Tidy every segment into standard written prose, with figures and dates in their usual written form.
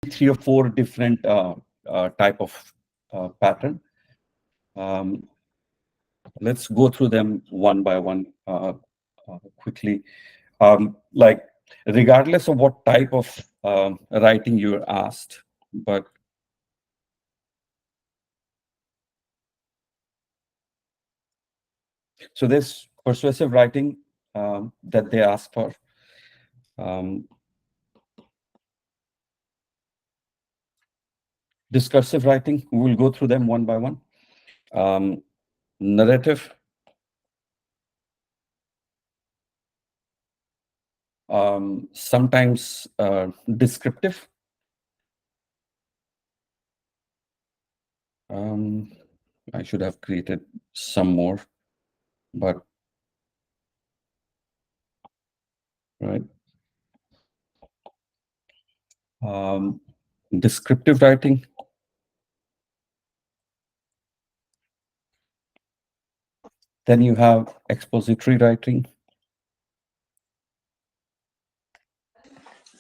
3 or 4 different type of pattern. Let's go through them one by one quickly. Like, regardless of what type of writing you're asked, but so there's persuasive writing that they ask for. Discursive writing, we'll go through them one by one. Narrative, sometimes descriptive, I should have created some more, but right. Descriptive writing, then you have expository writing.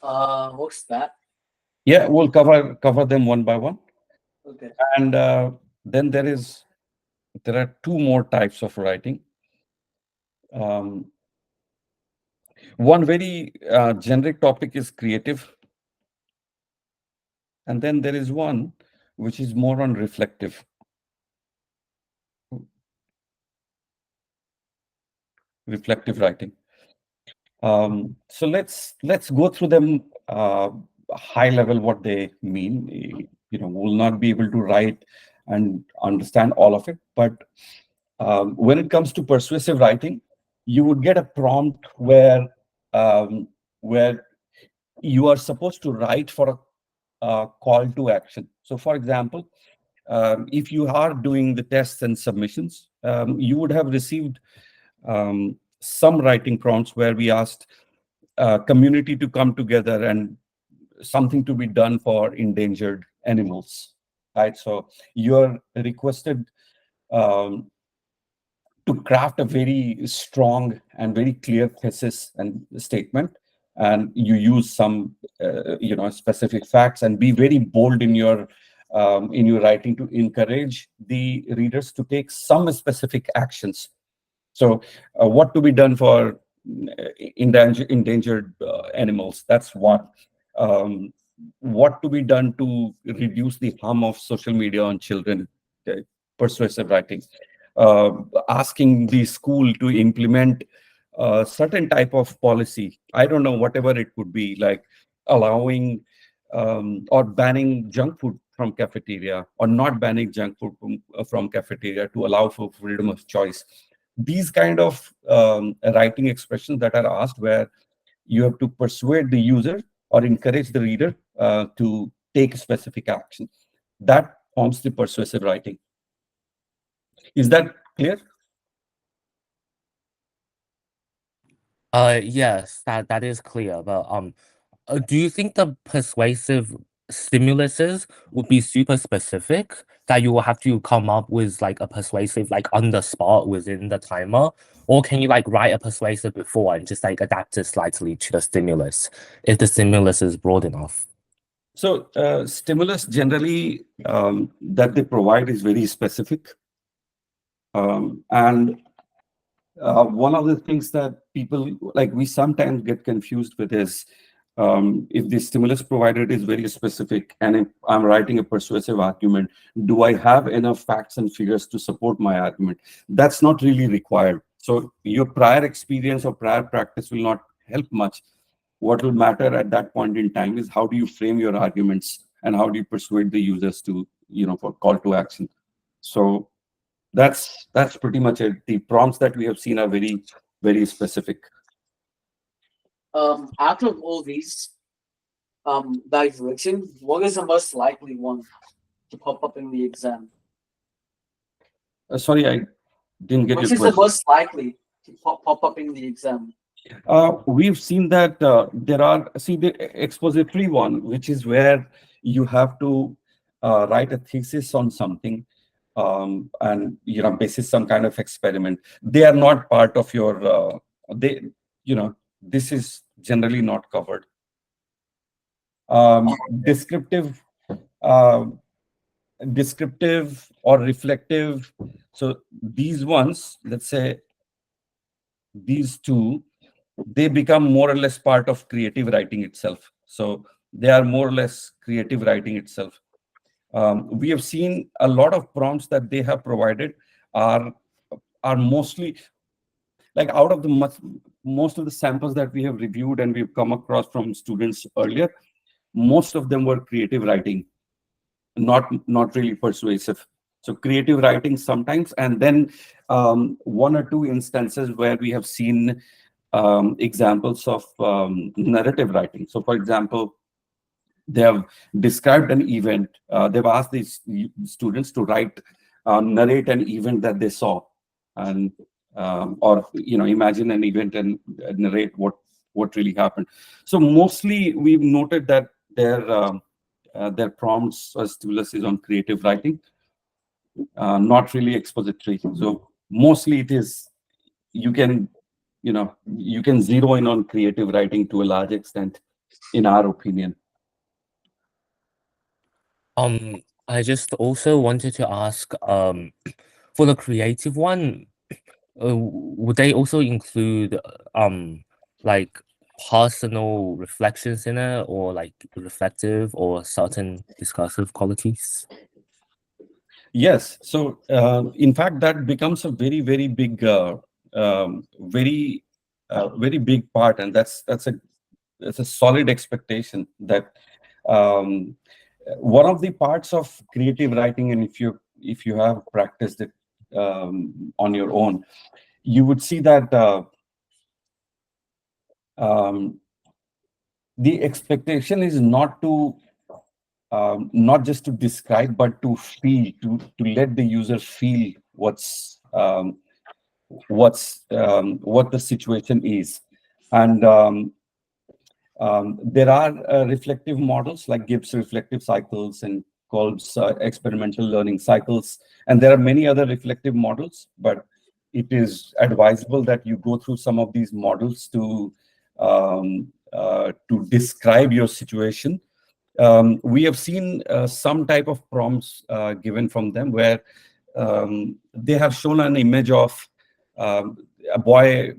What's that? Yeah, we'll cover them one by one. Okay. And then there are 2 more types of writing. One very generic topic is creative, and then there is one which is more on reflective. Reflective writing. So let's go through them high level, what they mean. We'll not be able to write and understand all of it, but when it comes to persuasive writing, you would get a prompt where you are supposed to write for a call to action. So, for example, if you are doing the tests and submissions, you would have received some writing prompts where we asked community to come together and something to be done for endangered animals, right? So you're requested to craft a very strong and very clear thesis and statement, and you use some specific facts and be very bold in your writing to encourage the readers to take some specific actions. So what to be done for endangered animals, that's one. What to be done to reduce the harm of social media on children, persuasive writing. Asking the school to implement a certain type of policy, I don't know, whatever it could be, like allowing or banning junk food from cafeteria, or not banning junk food from cafeteria to allow for freedom of choice. These kind of writing expressions that are asked, where you have to persuade the user or encourage the reader to take specific action. That forms the persuasive writing. Is that clear? Yes, that is clear. But do you think the persuasive stimuluses would be super specific, that you will have to come up with like a persuasive like on the spot within the timer, or can you like write a persuasive before and just like adapt it slightly to the stimulus if the stimulus is broad enough? So stimulus generally that they provide is very specific, and one of the things that people, like, we sometimes get confused with is, if the stimulus provided is very specific and if I'm writing a persuasive argument, do I have enough facts and figures to support my argument? That's not really required. So your prior experience or prior practice will not help much. What will matter at that point in time is how do you frame your arguments and how do you persuade the users to, for call to action. So that's pretty much it. The prompts that we have seen are very, very specific. Out of all these that you've written, what is the most likely one to pop up in the exam? Sorry, I didn't get your Which is question. the most likely to pop up in the exam? We've seen that there are, the expository one, which is where you have to write a thesis on something, and basis some kind of experiment. They are not part of your this is generally not covered. Descriptive, uh, descriptive or reflective. So these ones, let's say these two, they become more or less part of creative writing itself. So they are more or less creative writing itself. We have seen a lot of prompts that they have provided are are mostly, like, out of the most of the samples that we have reviewed and we've come across from students earlier, most of them were creative writing, not really persuasive. So creative writing sometimes, and then one or two instances where we have seen examples of narrative writing. So for example, they have described an event. They've asked these students to write, narrate an event that they saw, and or imagine an event and narrate what really happened. So mostly we've noted that their prompts or stimulus is on creative writing, not really expository. So mostly it is, you can you can zero in on creative writing to a large extent, in our opinion. I just also wanted to ask, for the creative one, would they also include like personal reflections in it, or like reflective or certain discursive qualities? Yes. So, in fact, that becomes a very, very big, very big part, and that's a solid expectation that one of the parts of creative writing, and if you have practiced it on your own, you would see that um, the expectation is not just to describe, but to feel, to let the user feel what the situation is. And there are reflective models like Gibbs reflective cycles and Kolb's experimental learning cycles, and there are many other reflective models. But it is advisable that you go through some of these models to describe your situation. We have seen some type of prompts given from them where they have shown an image of a boy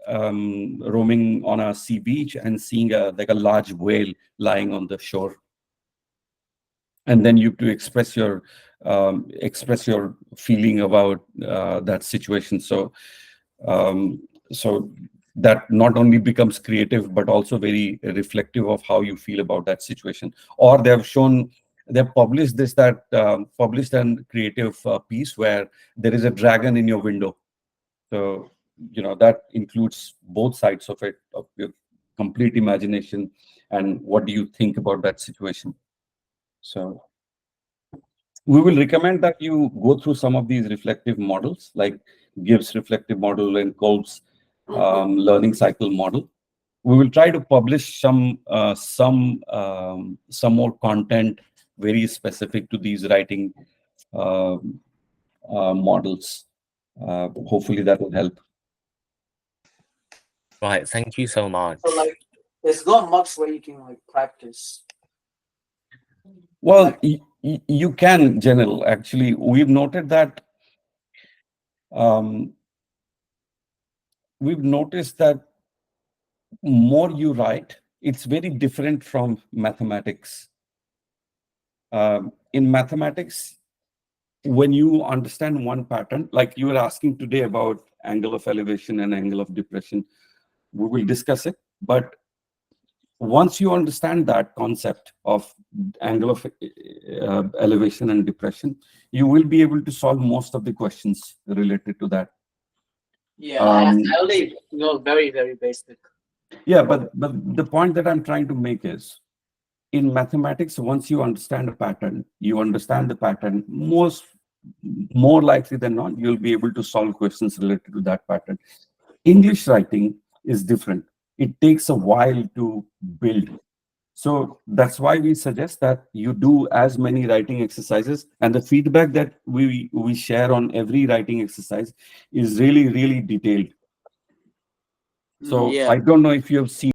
roaming on a sea beach and seeing like a large whale lying on the shore, and then you have to express your feeling about that situation. So that not only becomes creative but also very reflective of how you feel about that situation. Or they've published published a creative piece where there is a dragon in your window. So that includes both sides of it, of your complete imagination and what do you think about that situation. So we will recommend that you go through some of these reflective models, like Gibbs reflective model and Kolb's learning cycle model. We will try to publish some more content very specific to these writing models. Hopefully that will help. Right, thank you so much. So like, there's not much where you can like practice. Well, you can, General. Actually, we've noted that we've noticed that more you write, it's very different from mathematics. In mathematics, when you understand one pattern, like you were asking today about angle of elevation and angle of depression, we will discuss it. But once you understand that concept of angle of elevation and depression, you will be able to solve most of the questions related to that. Yeah, I only know very, very basic. Yeah, but the point that I'm trying to make is, in mathematics, once you understand a pattern, more likely than not, you'll be able to solve questions related to that pattern. English writing is different. It takes a while to build. So that's why we suggest that you do as many writing exercises, and the feedback that we share on every writing exercise is really, really detailed. So Yeah. I don't know if you have seen